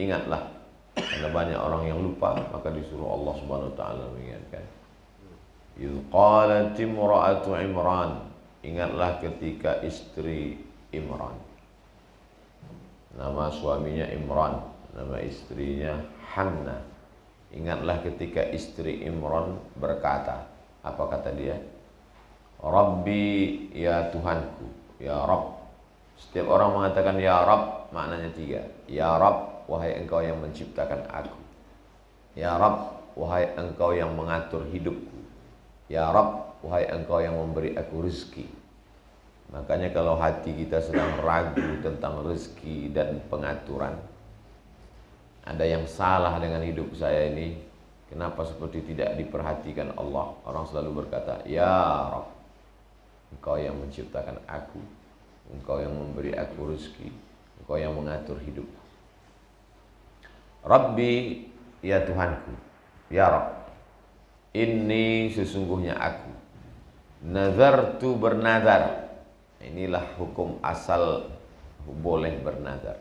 Ingatlah. Karena banyak orang yang lupa, maka disuruh Allah Subhanahu wa taala mengingatkan. Idz qalat imra'atu Imran. Ingatlah ketika istri Imran. Nama suaminya Imran, nama istrinya Hanna. Ingatlah ketika istri Imran berkata, apa kata dia? Rabbi, ya Tuhanku, ya Rabb. Setiap orang mengatakan ya Rabb, maknanya tiga. Ya Rabb, wahai engkau yang menciptakan aku. Ya Rabb, wahai engkau yang mengatur hidupku. Ya Rabb, wahai engkau yang memberi aku rezeki. Makanya kalau hati kita sedang ragu tentang rezeki dan pengaturan, ada yang salah dengan hidup saya ini, kenapa seperti tidak diperhatikan Allah? Orang selalu berkata, ya Rabb, engkau yang menciptakan aku, engkau yang memberi aku rezeki, engkau yang mengatur hidup. Rabbi, ya Tuhanku, ya Rabb, ini sesungguhnya aku nazartu bernazar. Inilah hukum asal boleh bernazar.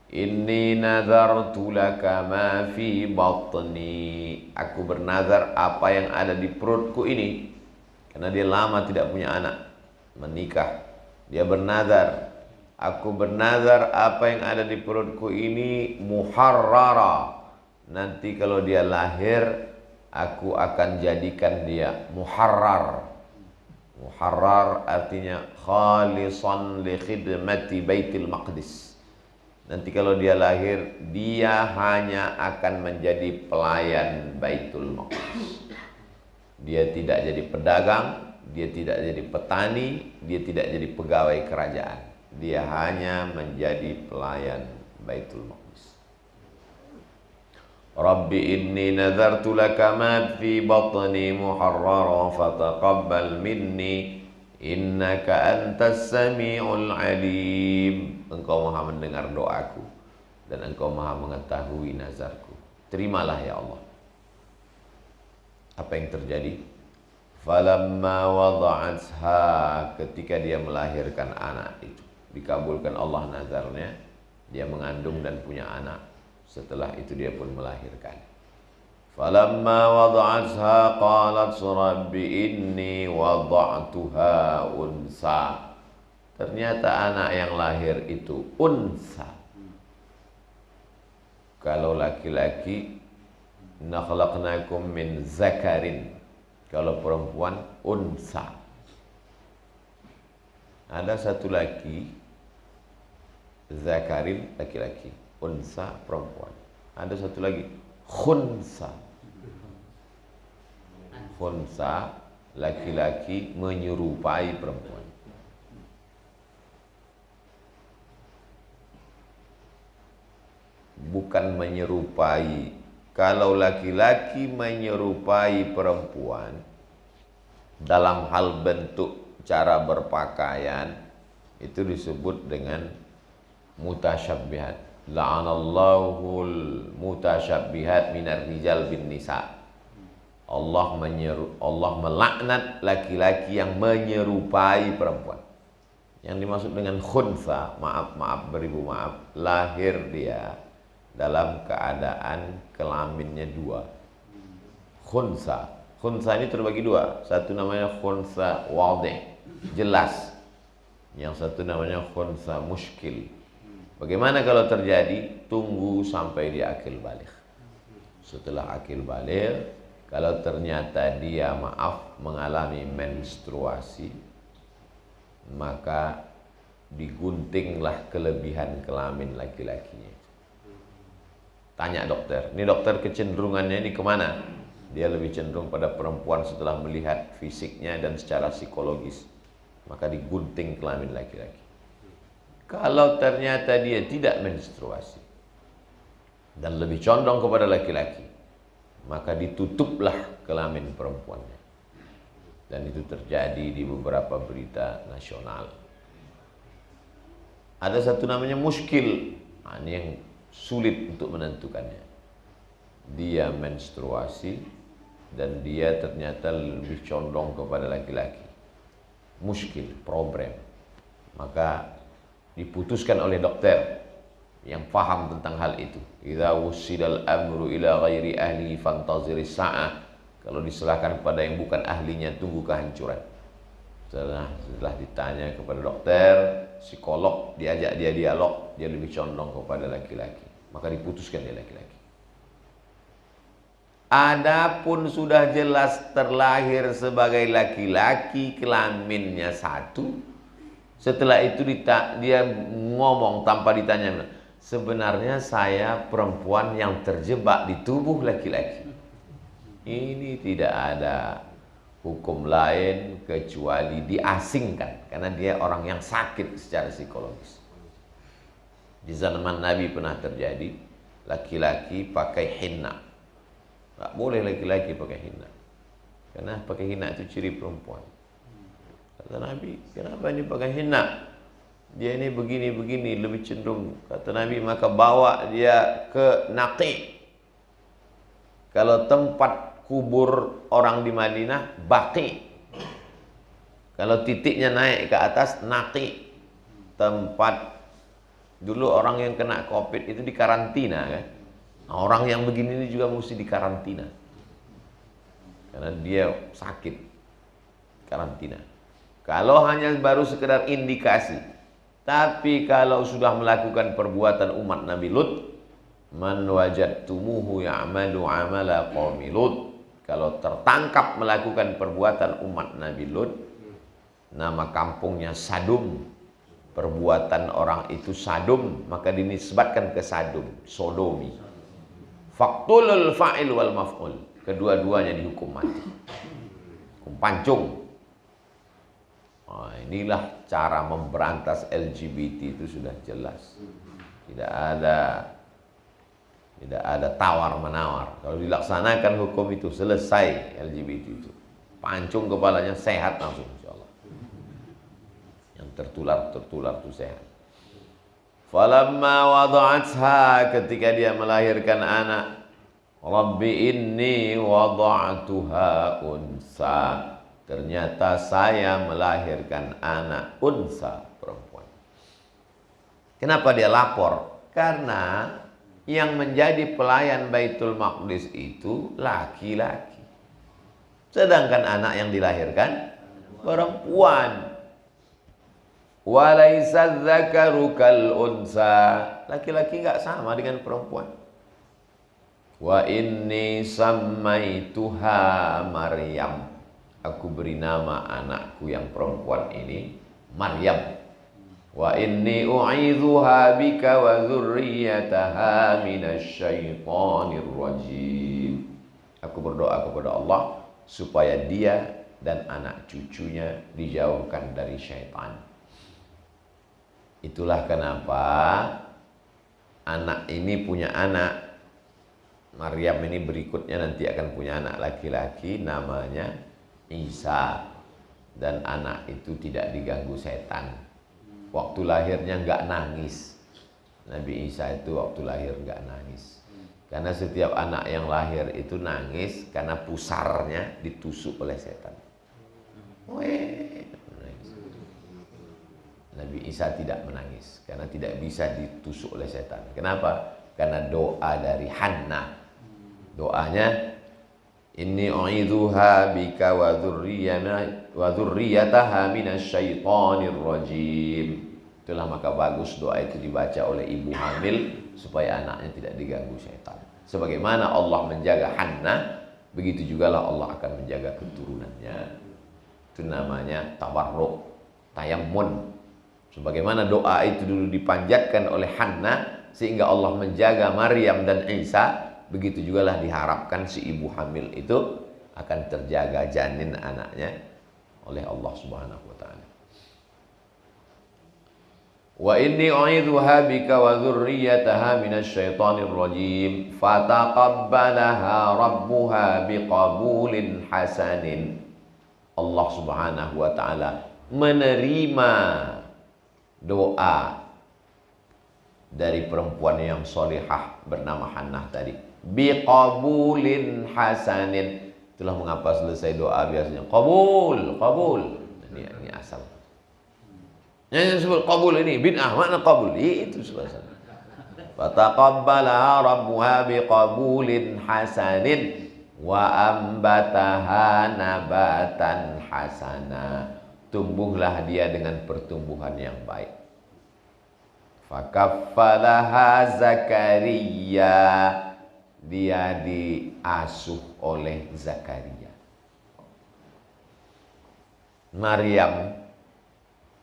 Inni nazartu laka ma fi batni. Aku bernazar apa yang ada di perutku ini. Karena dia lama tidak punya anak, menikah. Dia bernazar, aku bernazar apa yang ada di perutku ini muharrara. Nanti kalau dia lahir, aku akan jadikan dia muharrar. Muharrar artinya khalisan li khidmati Baitul Maqdis. Nanti kalau dia lahir, dia hanya akan menjadi pelayan Baitul Maqdis. Dia tidak jadi pedagang, dia tidak jadi petani, dia tidak jadi pegawai kerajaan. Dia hanya menjadi pelayan Baitul Maqdis. Rabbi inni nazartu laka ma fi batni muharrara fataqabbal minni innaka antas samiul alim. Engkau maha mendengar doaku dan engkau maha mengetahui nazarku. Terimalah ya Allah. Apa yang terjadi? Falamma wada'atha, ketika dia melahirkan anak itu, dikabulkan Allah nazarnya, dia mengandung dan punya anak. Setelah itu dia pun melahirkan. Falamma wada'atha qalat rabbi inni wada'tuha unsa. Ternyata anak yang lahir itu unsa. Kalau laki-laki, nakhlaqnakum min zakarin. Kalau perempuan, unsa. Ada satu laki, zakarin laki-laki, unsa perempuan. Ada satu lagi, khunsa. Khunsa laki-laki menyerupai perempuan. Bukan menyerupai. Kalau laki-laki menyerupai perempuan dalam hal bentuk cara berpakaian, itu disebut dengan mutasyabbihat. La'anallahul mutasyabbihat minar rijal bin nisa. Allah melaknat laki-laki yang menyerupai perempuan. Yang dimaksud dengan khunsa, maaf beribu maaf, lahir dia dalam keadaan kelaminnya dua. Khunsa. Khunsa ini terbagi dua. Satu namanya khunsa wadih, jelas. Yang satu namanya khunsa muskil. Bagaimana kalau terjadi? Tunggu sampai dia akil balik. Setelah akil balik, kalau ternyata dia mengalami menstruasi, maka diguntinglah kelebihan kelamin laki-lakinya. Tanya dokter, ini dokter kecenderungannya ini kemana? Dia lebih cenderung pada perempuan setelah melihat fisiknya dan secara psikologis. Maka digunting kelamin laki-laki. Kalau ternyata dia tidak menstruasi dan lebih condong kepada laki-laki, maka ditutuplah kelamin perempuannya. Dan itu terjadi di beberapa berita nasional. Ada satu namanya muskil. Ini yang sulit untuk menentukannya. Dia menstruasi dan dia ternyata lebih condong kepada laki-laki. Muskil, problem. Maka diputuskan oleh dokter, yang paham tentang hal itu. Idza wussidal amru ila ghairi ahli fantaziris sa'ah. Kalau diserahkan kepada yang bukan ahlinya, tunggu kehancuran. Setelah ditanya kepada dokter, psikolog, diajak dia dialog, dia lebih condong kepada laki-laki. Maka diputuskan dia laki-laki. Adapun sudah jelas terlahir sebagai laki-laki, kelaminnya satu. Setelah itu dia ngomong tanpa ditanya, sebenarnya saya perempuan yang terjebak di tubuh laki-laki. Ini tidak ada hukum lain kecuali diasingkan, karena dia orang yang sakit secara psikologis. Di zaman Nabi pernah terjadi laki-laki pakai henna. Tak boleh laki-laki pakai henna, karena pakai henna itu ciri perempuan. Kata Nabi, kenapa ini pakai henna? Dia ini begini-begini, lebih cenderung. Kata Nabi, maka bawa dia ke Naqi. Kalau tempat kubur orang di Madinah, Baqi. Kalau titiknya naik ke atas, Naqi. Tempat dulu orang yang kena COVID itu di karantina kan. Nah, orang yang begini ini juga mesti dikarantina karena dia sakit, karantina. Kalau hanya baru sekedar indikasi, tapi kalau sudah melakukan perbuatan umat Nabi Lut, man wajadtumuhu ya'malu amala qaumi Lut, kalau tertangkap melakukan perbuatan umat Nabi Lut, nama kampungnya Sadum, perbuatan orang itu Sadum, maka dinisbatkan ke Sadum, Sodomi. Faktulul fa'il wal maf'ul, kedua-duanya dihukum mati, hukum pancung. Nah, inilah cara memberantas LGBT itu sudah jelas. Tidak ada tawar-menawar. Kalau dilaksanakan hukum itu, selesai LGBT itu. Pancung kepalanya, sehat langsung insyaallah. Yang tertular itu sehat. Falamma wada'atha, ketika dia melahirkan anak, Rabbi inni wada'tuha unsa, ternyata saya melahirkan anak unsa, perempuan. Kenapa dia lapor? Karena yang menjadi pelayan Baitul Maqdis itu laki-laki, sedangkan anak yang dilahirkan perempuan. Walaisa dzakaru kal unsa, laki-laki enggak sama dengan perempuan. Wa inni sammaituha Maryam, aku beri nama anakku yang perempuan ini Maryam. Wa inni u'idzuha bika wa dzurriyyataha minasyaitonir rajim. Aku berdoa kepada Allah supaya dia dan anak cucunya dijauhkan dari syaitan. Itulah kenapa anak ini punya anak, Maryam ini berikutnya nanti akan punya anak laki-laki namanya Isa, dan anak itu tidak diganggu setan. Waktu lahirnya enggak nangis. Nabi Isa itu waktu lahir enggak nangis, karena setiap anak yang lahir itu nangis karena pusarnya ditusuk oleh setan. Nabi Isa tidak menangis karena tidak bisa ditusuk oleh setan. Kenapa? Karena doa dari Hannah. Doanya, inni u'idzuha bika wa dzurriyyataha minasyaitonir rajim. Itulah maka bagus doa itu dibaca oleh ibu hamil supaya anaknya tidak diganggu setan. Sebagaimana Allah menjaga Hannah, begitu jugalah Allah akan menjaga keturunannya. Itu namanya tabarruk, tayammun. Sebagaimana doa itu dulu dipanjatkan oleh Hannah sehingga Allah menjaga Maryam dan Isa, begitu jugalah diharapkan si ibu hamil itu akan terjaga janin anaknya oleh Allah Subhanahu wa taala. Wa inni u'idzuha bika wa dzurriyyataha minasyaitonir rajim fataqabbalaha rabbuha biqabulin hasanin. Allah Subhanahu wa taala menerima doa dari perempuan yang solihah bernama Hannah tadi, biqabulin hasanin. Itulah mengapa selesai doa biasanya qabul. Ini asal. Yang disebut qabul ini bid'ah, makna qabul itu selesai. Fataqabbalaha rabbuha biqabulin hasanin wa ambataha nabatan hasana. Tumbuhlah dia dengan pertumbuhan yang baik. Fakaffalaha Zakaria, dia diasuh oleh Zakaria. Maryam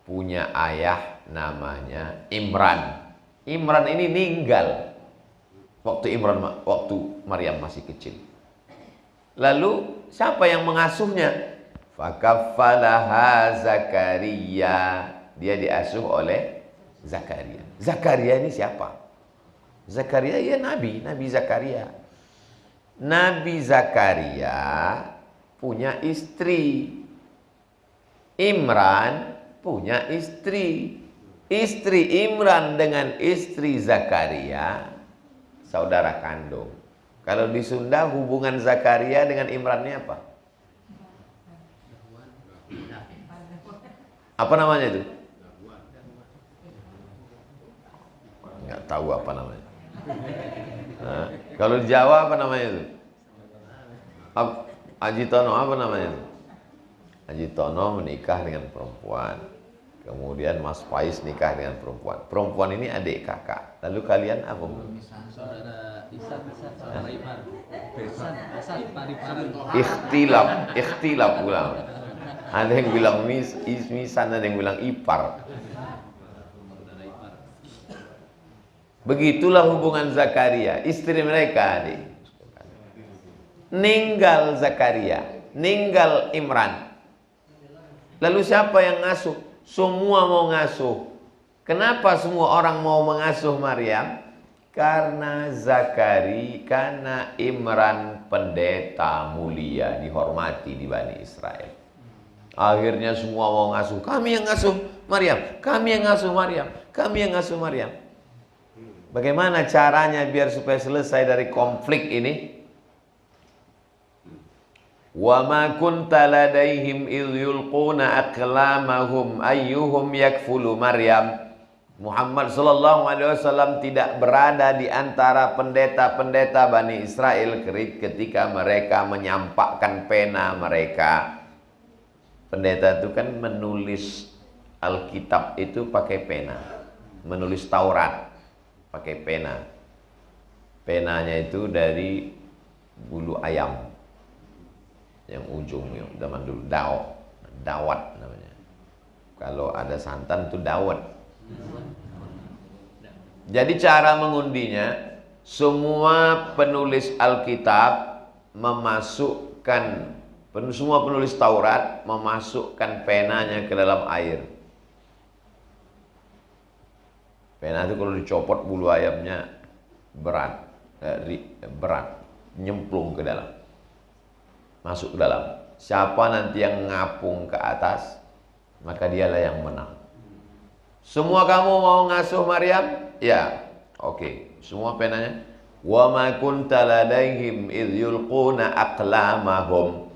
punya ayah namanya Imran. Imran ini meninggal waktu Maryam masih kecil. Lalu siapa yang mengasuhnya? Fakaffalaha Zakaria, dia diasuh oleh Zakaria. Zakaria ini siapa? Zakaria ya Nabi Zakaria. Nabi Zakaria punya istri. Imran punya istri. Istri Imran dengan istri Zakaria saudara kandung. Kalau di Sunda hubungan Zakaria dengan Imran ini apa? Apa namanya itu? Nggak tahu apa namanya. Nah, kalau di Jawa apa namanya itu? Haji Tono apa namanya itu? Haji Tono menikah dengan perempuan. Kemudian Mas Faiz nikah dengan perempuan. Perempuan ini adik kakak. Lalu kalian apa? Saudara Isan, saudara Ipar. Ikhtilaf ulang. Ada yang bilang misan, ada yang bilang ipar. Begitulah hubungan Zakaria, istri mereka adik. Ninggal Zakaria, ninggal Imran. Lalu siapa yang ngasuh? Semua mau ngasuh. Kenapa semua orang mau mengasuh Maryam? Karena karena Imran pendeta mulia, dihormati di Bani Israel. Akhirnya semua mau ngasuh. Kami yang ngasuh Maryam, kami yang ngasuh Maryam, kami yang ngasuh Maryam. Bagaimana caranya biar supaya selesai dari konflik ini? Wa ma kunta ladaihim idh yulquna aqlamahum ayyuhum yakfulu Maryam. Muhammad sallallahu alaihi wasallam tidak berada di antara pendeta-pendeta Bani Israel ketika mereka menyampakkan pena mereka. Pendeta itu kan menulis Alkitab itu pakai pena, menulis Taurat pakai pena. Penanya itu dari bulu ayam. Yang ujungnya zaman dulu dawat namanya. Kalau ada santan itu dawat. Jadi cara mengundinya, semua penulis Alkitab memasukkan, semua penulis Taurat memasukkan penanya ke dalam air. Pena itu kalau dicopot bulu ayamnya berat, nyemplung ke dalam. Masuk ke dalam. Siapa nanti yang ngapung ke atas, maka dialah yang menang. Semua kamu mau ngasuh Maryam? Ya. Oke. Semua penanya. Wa ma kunta ladaihim idh yulquna aqlamahum.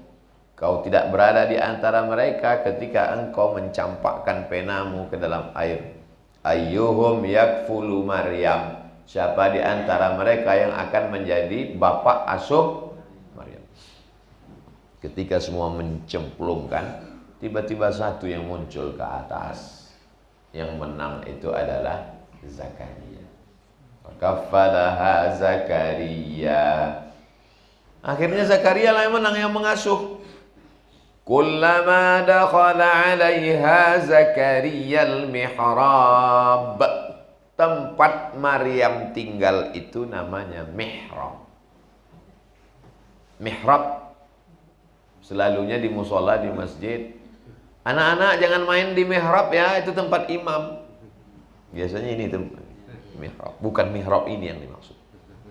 Kau tidak berada di antara mereka ketika engkau mencampakkan penamu ke dalam air. Ayyuhum yakfulu Maryam. Siapa di antara mereka yang akan menjadi bapak asuh Maryam? Ketika semua mencemplungkan, tiba-tiba satu yang muncul ke atas. Yang menang itu adalah Zakaria. Kaffalaha Zakaria. Akhirnya Zakaria lah yang menang, yang mengasuh. Kullama dakhala 'alaiha Zakaria al-mihrab. Tempat Maryam tinggal itu namanya mihrab. Mihrab selalunya di musola, di masjid. Anak-anak jangan main di mihrab ya, itu tempat imam. Biasanya ini tempat mihrab, bukan mihrab ini yang dimaksud.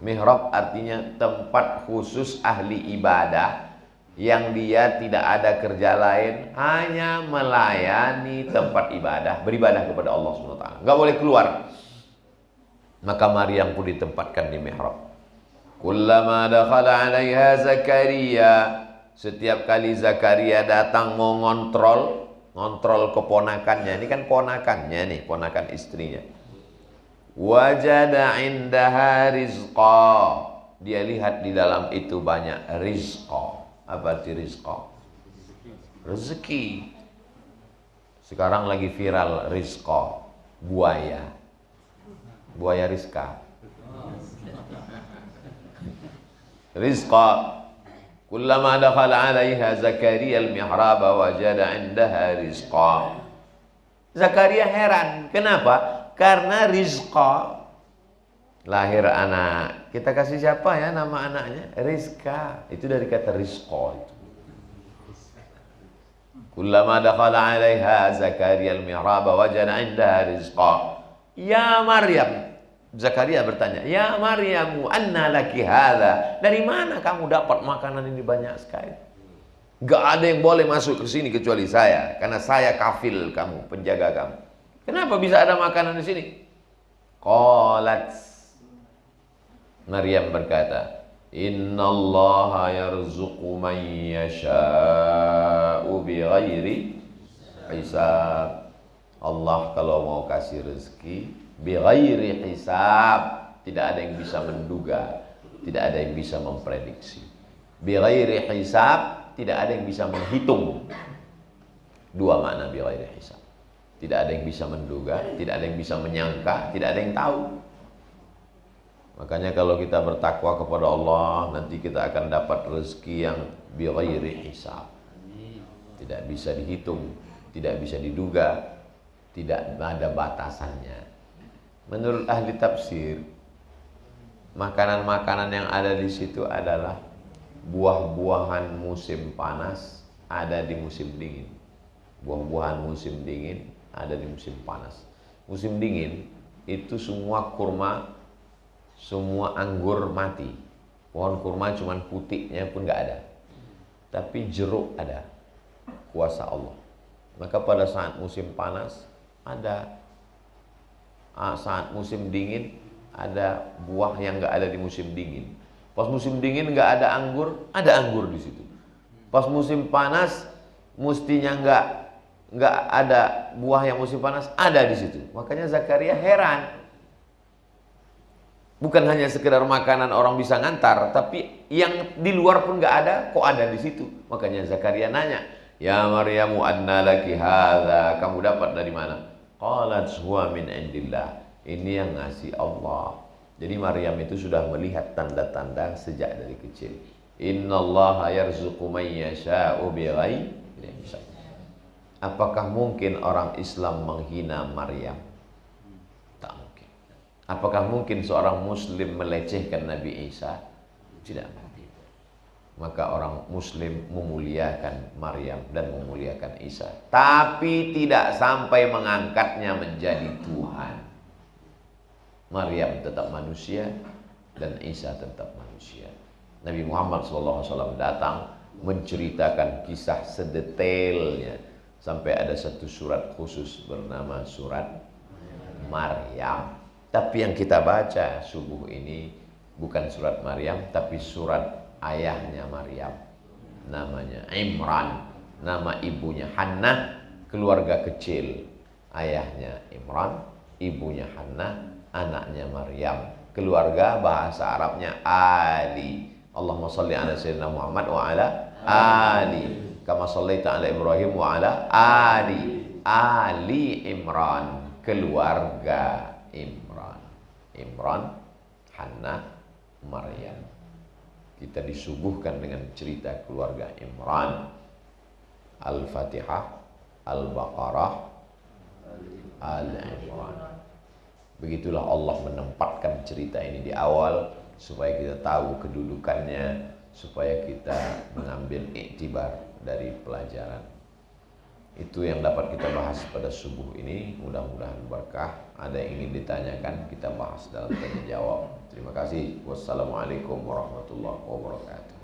Mihrab artinya tempat khusus ahli ibadah yang dia tidak ada kerja lain, hanya melayani tempat ibadah, beribadah kepada Allah SWT. Nggak boleh keluar. Maka Maryam pun ditempatkan di mihrab. Kullama dakhala 'alaiha Zakaria. Setiap kali Zakaria datang mau ngontrol keponakannya. Ini kan ponakannya nih, ponakan istrinya. Wajada indaha rizqa. Dia lihat di dalam itu banyak rizqa. Apa arti rizqa? Rezeki. Sekarang lagi viral rizqa, buaya. Buaya rizqa. Rizqa. Kullama dakhala 'alaiha Zakaria al-mihrab wajada 'indaha rizqa. Zakaria heran, kenapa? Karena rizqa, lahir anak. Kita kasih siapa ya nama anaknya? Rizqa. Itu dari kata rizqa itu. Kullama dakhala 'alaiha Zakaria al-mihrab wajada 'indaha rizqa. Ya Maryam. Zakaria bertanya, "Ya Maryamu, anna laki hadza?" Dari mana kamu dapat makanan ini banyak sekali? Gak ada yang boleh masuk ke sini kecuali saya, karena saya kafil kamu, penjaga kamu. Kenapa bisa ada makanan di sini? Qalat, Maryam berkata, "Innallaha yarzuqu man yasha'u bighairi hisab." Allah kalau mau kasih rezeki bighairi hisab, tidak ada yang bisa menduga, tidak ada yang bisa memprediksi. Bighairi hisab, tidak ada yang bisa menghitung. Dua makna bighairi hisab. Tidak ada yang bisa menduga, tidak ada yang bisa menyangka, tidak ada yang tahu. Makanya kalau kita bertakwa kepada Allah, nanti kita akan dapat rezeki yang bighairi hisab. Tidak bisa dihitung, tidak bisa diduga, tidak ada batasannya. Menurut ahli tafsir, makanan-makanan yang ada di situ adalah buah-buahan musim panas ada di musim dingin. Buah-buahan musim dingin ada di musim panas. Musim dingin itu semua kurma, semua anggur mati. Pohon kurma cuman putihnya pun nggak ada. Tapi jeruk ada. Kuasa Allah. Maka pada saat musim panas ada, saat musim dingin ada buah yang nggak ada di musim dingin. Pas musim dingin nggak ada anggur di situ. Pas musim panas mestinya nggak ada buah yang musim panas, ada di situ. Makanya Zakaria heran. Bukan hanya sekedar makanan orang bisa ngantar, tapi yang di luar pun nggak ada, kok ada di situ. Makanya Zakaria nanya, "Ya Maryamu, anna laki hadza?" Kamu dapat dari mana? Qalat huwa min indillah. Ini yang ngasih Allah. Jadi Maryam itu sudah melihat tanda-tanda sejak dari kecil. Innallaha yarzuqu man yasha'u bighairi hisab. Apakah mungkin orang Islam menghina Maryam? Tak mungkin. Apakah mungkin seorang muslim melecehkan Nabi Isa? Tidak mungkin. Maka orang muslim memuliakan Maryam dan memuliakan Isa, tapi tidak sampai mengangkatnya menjadi Tuhan. Maryam tetap manusia dan Isa tetap manusia. Nabi Muhammad SAW datang menceritakan kisah sedetailnya, sampai ada satu surat khusus bernama surat Maryam. Tapi yang kita baca subuh ini bukan surat Maryam, tapi surat ayahnya Maryam, namanya Imran. Nama ibunya Hannah, keluarga kecil. Ayahnya Imran, ibunya Hannah, anaknya Maryam. Keluarga bahasa Arabnya Ali. Allahumma salli ala sayyidina Muhammad wa ala Ali kama sallaita ala Ibrahim wa ala Ali Imran. Keluarga Imran, Hannah, Maryam. Kita disuguhkan dengan cerita keluarga Imran. Al-Fatihah, Al-Baqarah, Al-Imran. Begitulah Allah menempatkan cerita ini di awal, supaya kita tahu kedudukannya, supaya kita mengambil iktibar dari pelajaran. Itu yang dapat kita bahas pada subuh ini. Mudah-mudahan berkah. Ada yang ingin ditanyakan, kita bahas dalam tanya jawab. Terima kasih. Wassalamualaikum warahmatullahi wabarakatuh.